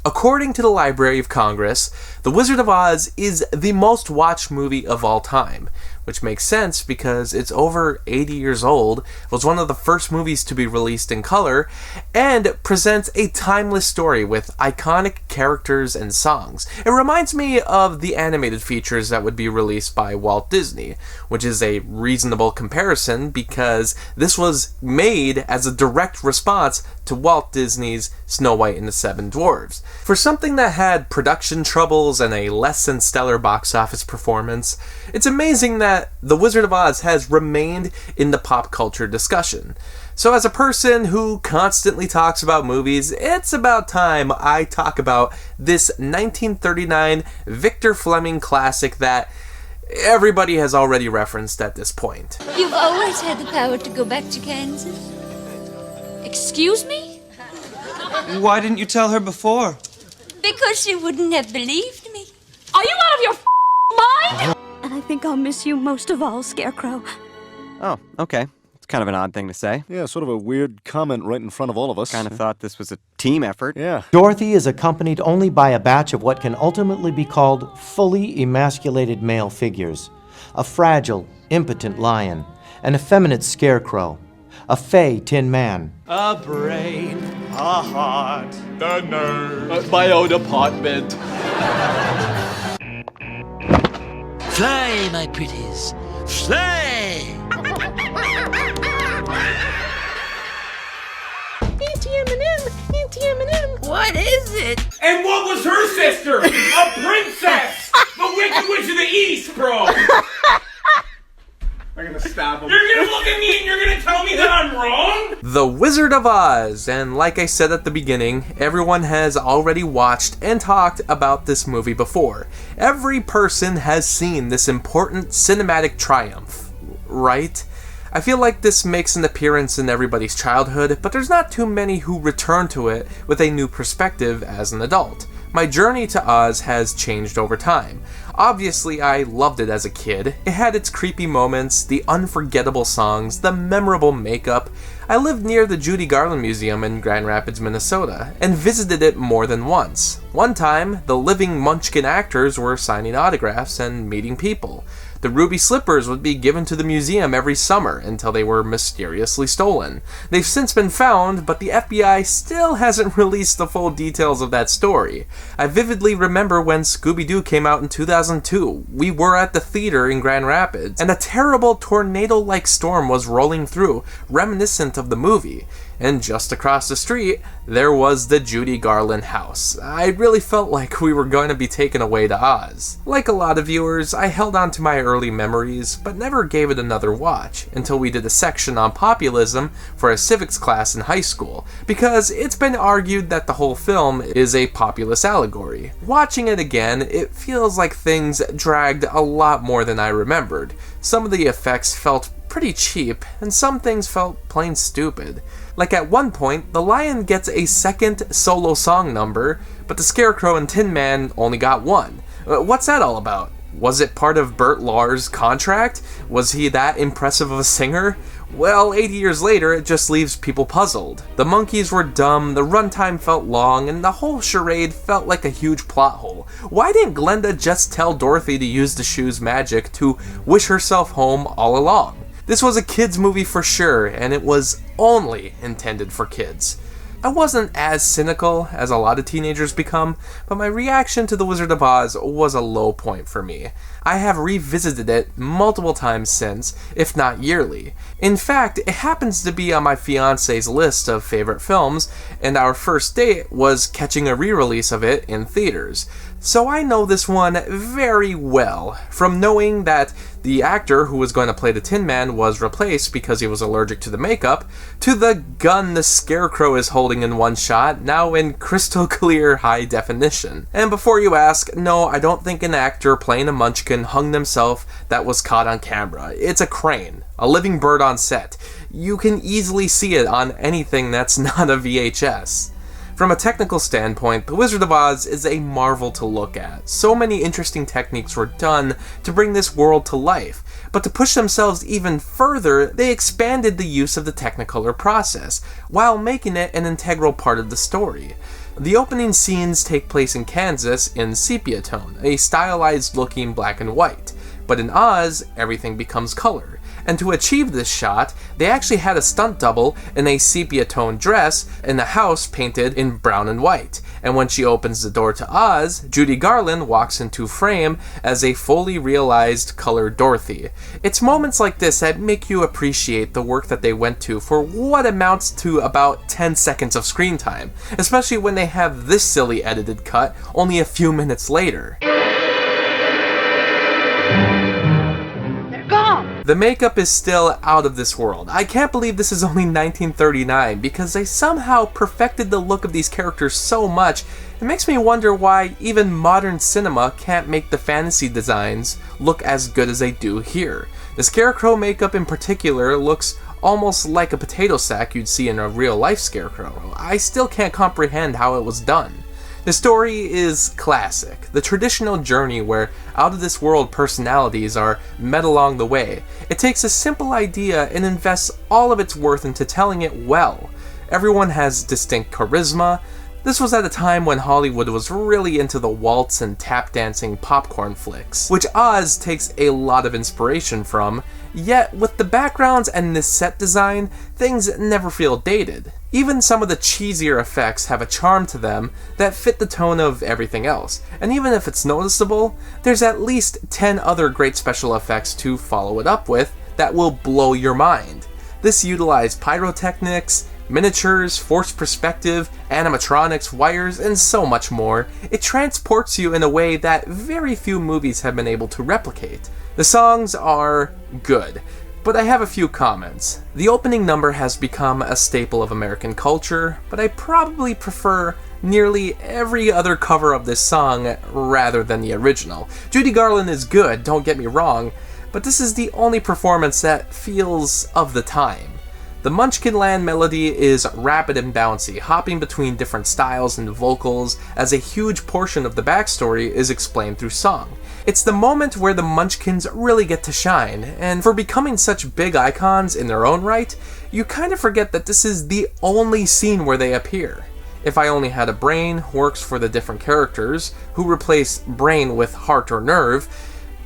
According to the Library of Congress, The Wizard of Oz is the most watched movie of all time, which makes sense because it's over 80 years old, was one of the first movies to be released in color, and presents a timeless story with iconic characters and songs. It reminds me of the animated features that would be released by Walt Disney, which is a reasonable comparison because this was made as a direct response to Walt Disney's Snow White and the Seven Dwarfs. For something that had production troubles and a less than stellar box office performance, it's amazing that The Wizard of Oz has remained in the pop culture discussion. So as a person who constantly talks about movies, it's about time I talk about this 1939 Victor Fleming classic that everybody has already referenced at this point. You've always had the power to go back to Kansas. Excuse me? Why didn't you tell her before? Because she wouldn't have believed me. Are you out of your mind? And I think I'll miss you most of all, Scarecrow. Oh, okay. It's kind of an odd thing to say. Yeah, sort of a weird comment right in front of all of us. Kind of thought this was a team effort. Yeah. Dorothy is accompanied only by a batch of what can ultimately be called fully emasculated male figures. A fragile, impotent lion, an effeminate scarecrow, a fey tin man, a brain, a heart, the nerve, bio department. Fly, my pretties, fly! Auntie M&M, Auntie M&M. What is it? And what was her sister? A princess! The Wicked Witch of the East, bro! I'm gonna stab him. You're gonna look at me and you're gonna tell me that I'm wrong? The Wizard of Oz, and like I said at the beginning, everyone has already watched and talked about this movie before. Every person has seen this important cinematic triumph, right? I feel like this makes an appearance in everybody's childhood, but there's not too many who return to it with a new perspective as an adult. My journey to Oz has changed over time. Obviously, I loved it as a kid. It had its creepy moments, the unforgettable songs, the memorable makeup. I lived near the Judy Garland Museum in Grand Rapids, Minnesota, and visited it more than once. One time, the living Munchkin actors were signing autographs and meeting people. The ruby slippers would be given to the museum every summer until they were mysteriously stolen. They've since been found, but the FBI still hasn't released the full details of that story. I vividly remember when Scooby-Doo came out in 2002. We were at the theater in Grand Rapids, and a terrible tornado-like storm was rolling through, reminiscent of the movie. And just across the street, there was the Judy Garland house. I really felt like we were going to be taken away to Oz. Like a lot of viewers, I held on to my early memories, but never gave it another watch until we did a section on populism for a civics class in high school, because it's been argued that the whole film is a populist allegory. Watching it again, it feels like things dragged a lot more than I remembered. Some of the effects felt pretty cheap, and some things felt plain stupid. Like at one point, the lion gets a second solo song number, but the Scarecrow and Tin Man only got one. What's that all about? Was it part of Bert Lahr's contract? Was he that impressive of a singer? Well, 80 years later, it just leaves people puzzled. The monkeys were dumb, the runtime felt long, and the whole charade felt like a huge plot hole. Why didn't Glenda just tell Dorothy to use the shoe's magic to wish herself home all along? This was a kids' movie for sure, and it was only intended for kids. I wasn't as cynical as a lot of teenagers become, but my reaction to The Wizard of Oz was a low point for me. I have revisited it multiple times since, if not yearly. In fact, it happens to be on my fiance's list of favorite films, and our first date was catching a re-release of it in theaters. So I know this one very well, from knowing that the actor who was going to play the Tin Man was replaced because he was allergic to the makeup, to the gun the Scarecrow is holding in one shot, now in crystal clear high definition. And before you ask, no, I don't think an actor playing a Munchkin hung themselves that was caught on camera. It's a crane, a living bird on set. You can easily see it on anything that's not a VHS. From a technical standpoint, The Wizard of Oz is a marvel to look at. So many interesting techniques were done to bring this world to life, but to push themselves even further, they expanded the use of the Technicolor process, while making it an integral part of the story. The opening scenes take place in Kansas in sepia tone, a stylized looking black and white, but in Oz, everything becomes color. And to achieve this shot, they actually had a stunt double in a sepia tone dress in the house painted in brown and white. And when she opens the door to Oz, Judy Garland walks into frame as a fully realized colored Dorothy. It's moments like this that make you appreciate the work that they went to for what amounts to about 10 seconds of screen time, especially when they have this silly edited cut only a few minutes later. The makeup is still out of this world. I can't believe this is only 1939 because they somehow perfected the look of these characters so much, it makes me wonder why even modern cinema can't make the fantasy designs look as good as they do here. The Scarecrow makeup in particular looks almost like a potato sack you'd see in a real-life Scarecrow. I still can't comprehend how it was done. The story is classic, the traditional journey where out-of-this-world personalities are met along the way. It takes a simple idea and invests all of its worth into telling it well. Everyone has distinct charisma. This was at a time when Hollywood was really into the waltz and tap-dancing popcorn flicks, which Oz takes a lot of inspiration from, yet with the backgrounds and the set design, things never feel dated. Even some of the cheesier effects have a charm to them that fit the tone of everything else, and even if it's noticeable, there's at least 10 other great special effects to follow it up with that will blow your mind. This utilized pyrotechnics, miniatures, forced perspective, animatronics, wires, and so much more. It transports you in a way that very few movies have been able to replicate. The songs are good, but I have a few comments. The opening number has become a staple of American culture, but I probably prefer nearly every other cover of this song rather than the original. Judy Garland is good, don't get me wrong, but this is the only performance that feels of the time. The Munchkinland melody is rapid and bouncy, hopping between different styles and vocals as a huge portion of the backstory is explained through song. It's the moment where the Munchkins really get to shine, and for becoming such big icons in their own right, you kind of forget that this is the only scene where they appear. If I Only Had a Brain works for the different characters, who replace brain with heart or nerve,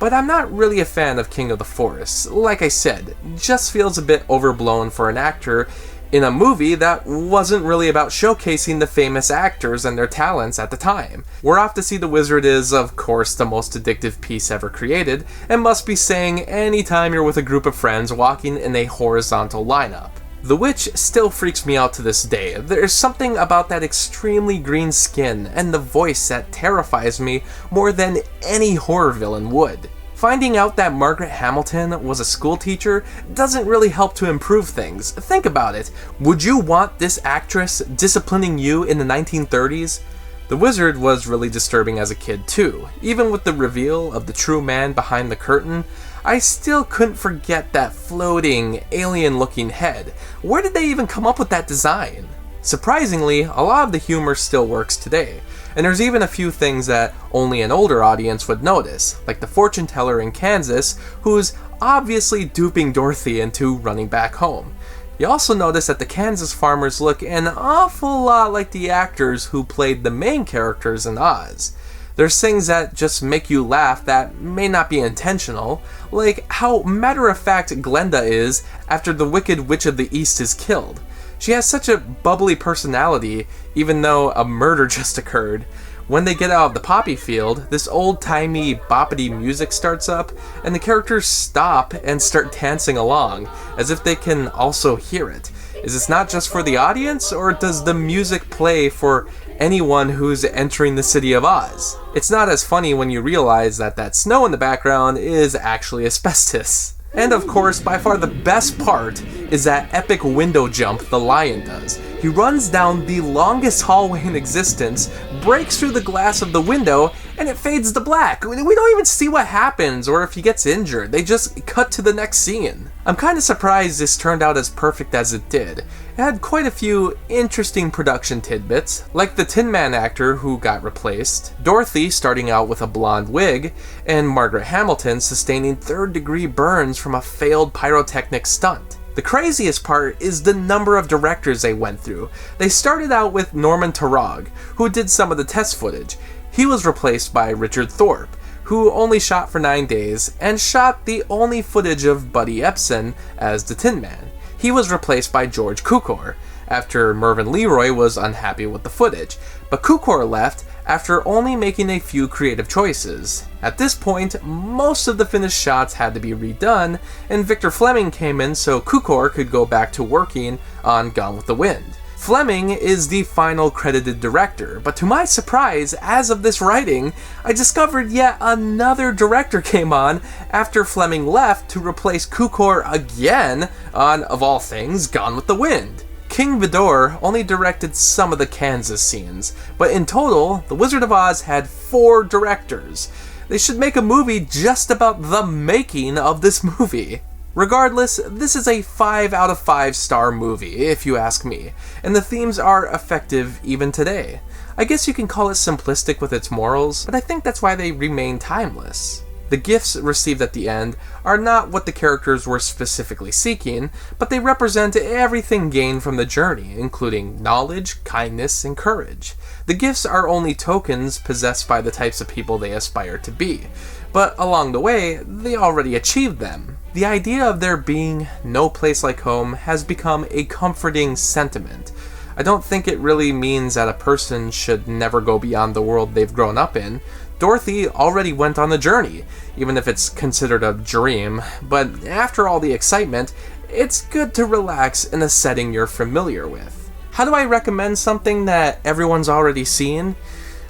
but I'm not really a fan of King of the Forest. Like I said, just feels a bit overblown for an actor in a movie that wasn't really about showcasing the famous actors and their talents at the time. We're Off to See the Wizard is, of course, the most addictive piece ever created, and must be sang anytime you're with a group of friends walking in a horizontal lineup. The Witch still freaks me out to this day. There's something about that extremely green skin and the voice that terrifies me more than any horror villain would. Finding out that Margaret Hamilton was a school teacher doesn't really help to improve things. Think about it. Would you want this actress disciplining you in the 1930s? The Wizard was really disturbing as a kid too. Even with the reveal of the true man behind the curtain, I still couldn't forget that floating, alien-looking head. Where did they even come up with that design? Surprisingly, a lot of the humor still works today, and there's even a few things that only an older audience would notice, like the fortune teller in Kansas, who's obviously duping Dorothy into running back home. You also notice that the Kansas farmers look an awful lot like the actors who played the main characters in Oz. There's things that just make you laugh that may not be intentional, like how matter-of-fact Glenda is after the Wicked Witch of the East is killed. She has such a bubbly personality, even though a murder just occurred. When they get out of the poppy field, this old-timey boppity music starts up, and the characters stop and start dancing along, as if they can also hear it. Is this not just for the audience, or does the music play for anyone who's entering the city of Oz? It's not as funny when you realize that that snow in the background is actually asbestos. And of course, by far the best part is that epic window jump the lion does. He runs down the longest hallway in existence, breaks through the glass of the window, and it fades to black. We don't even see what happens or if he gets injured. They just cut to the next scene. I'm kind of surprised this turned out as perfect as it did. It had quite a few interesting production tidbits, like the Tin Man actor who got replaced, Dorothy starting out with a blonde wig, and Margaret Hamilton sustaining third-degree burns from a failed pyrotechnic stunt. The craziest part is the number of directors they went through. They started out with Norman Taurog, who did some of the test footage. He was replaced by Richard Thorpe, who only shot for 9 days, and shot the only footage of Buddy Ebsen as the Tin Man. He was replaced by George Cukor, after Mervyn Leroy was unhappy with the footage, but Cukor left after only making a few creative choices. At this point, most of the finished shots had to be redone, and Victor Fleming came in so Cukor could go back to working on Gone with the Wind. Fleming is the final credited director, but to my surprise, as of this writing, I discovered yet another director came on after Fleming left to replace Cukor again on, of all things, Gone with the Wind. King Vidor only directed some of the Kansas scenes, but in total, The Wizard of Oz had 4 directors. They should make a movie just about the making of this movie. Regardless, this is a 5 out of 5 star movie, if you ask me, and the themes are effective even today. I guess you can call it simplistic with its morals, but I think that's why they remain timeless. The gifts received at the end are not what the characters were specifically seeking, but they represent everything gained from the journey, including knowledge, kindness, and courage. The gifts are only tokens possessed by the types of people they aspire to be, but along the way, they already achieved them. The idea of there being no place like home has become a comforting sentiment. I don't think it really means that a person should never go beyond the world they've grown up in. Dorothy already went on the journey, even if it's considered a dream, but after all the excitement, it's good to relax in a setting you're familiar with. How do I recommend something that everyone's already seen?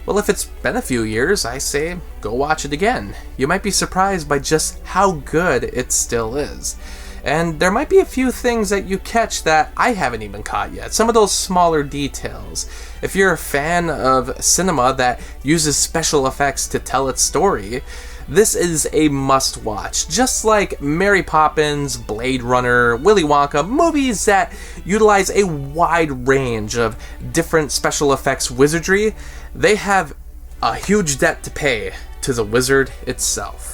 Well, if it's been a few years, I say go watch it again. You might be surprised by just how good it still is. And there might be a few things that you catch that I haven't even caught yet, some of those smaller details. If you're a fan of cinema that uses special effects to tell its story, this is a must-watch. Just like Mary Poppins, Blade Runner, Willy Wonka, movies that utilize a wide range of different special effects wizardry, they have a huge debt to pay to the wizard itself.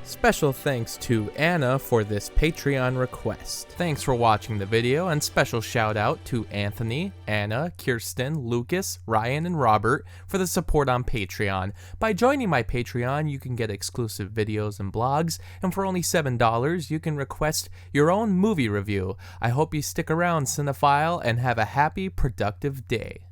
Special thanks to Anna for this Patreon request. Thanks for watching the video, and special shout out to Anthony, Anna, Kirsten, Lucas, Ryan, and Robert for the support on Patreon. By joining my Patreon, you can get exclusive videos and blogs, and for only $7, you can request your own movie review. I hope you stick around, cinephile, and have a happy, productive day.